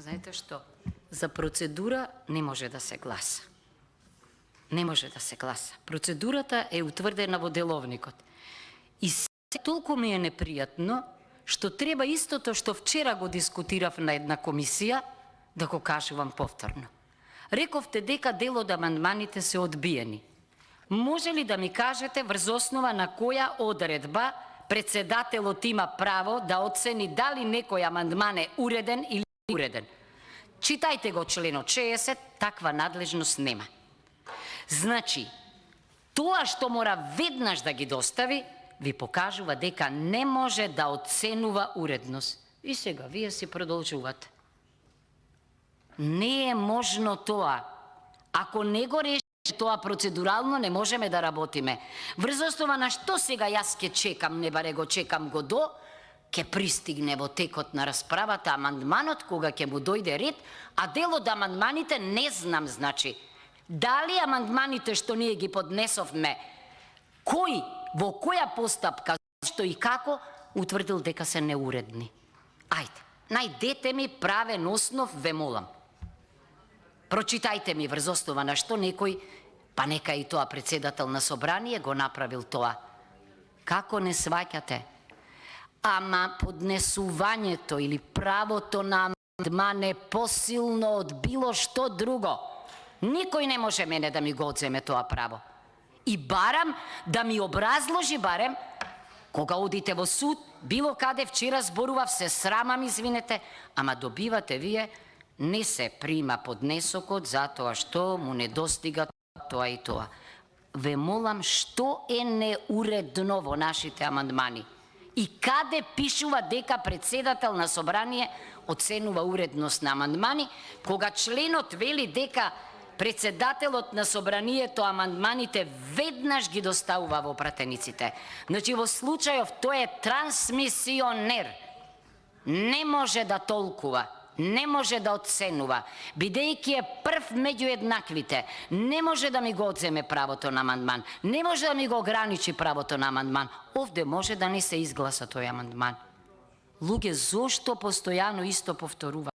Знаете што? За процедура не може да се гласа. Не може да се гласа. Процедурата е утврдена во деловникот. И толку ми е непријатно што треба истото што вчера го дискутирав на една комисија да го кажувам повторно. Рековте дека дел од амандманите се одбиени. Може ли да ми кажете врз основа на која одредба председателот има право да оцени дали некој амандман е уреден или уреден? Читајте го членот 60, таква надлежност нема. Значи, тоа што мора веднаш да ги достави, ви покажува дека не може да оценува уредност. И сега, вие си продолжувате. Не е можно тоа. Ако не го реши тоа процедурално, не можеме да работиме. Врз основа на што сега јас ке чекам, не баре го чекам го до, ке пристигне во текот на расправата амандманот, кога ќе му дојде ред, а дел од амандманите не знам, значи. Дали амандманите што ние ги поднесовме, кој, во која постапка, што и како, утврдил дека се неуредни. Ајде, најдете ми правен основ, ве молам. Прочитајте ми врз основа на што некој, па нека и тоа председател на собрание го направил тоа. Како не сваќате? Ама поднесувањето или правото на амандман е посилно од било што друго. Никој не може мене да ми го одземе тоа право. И барам да ми образложи барем, кога одите во суд, било каде, вчера зборував, се срамам, извинете, ама добивате вие, не се прима поднесокот затоа што му не достига тоа и тоа. Ве молам, што е неуредно во нашите амандмани? И каде пишува дека председател на собрание оценува уредност на амандмани, кога членот вели дека председателот на собранието амандманите веднаш ги доставува во пратениците. Значи во случајов тој е трансмисионер. Не може да толкува, не може да оценува, бидејќи е прв меѓу еднаквите. Не може да ми го одземе правото на амандман, не може да ми го ограничи правото на амандман. Овде може да не се изгласа тој амандман. Луѓе, зошто постојано исто повторува?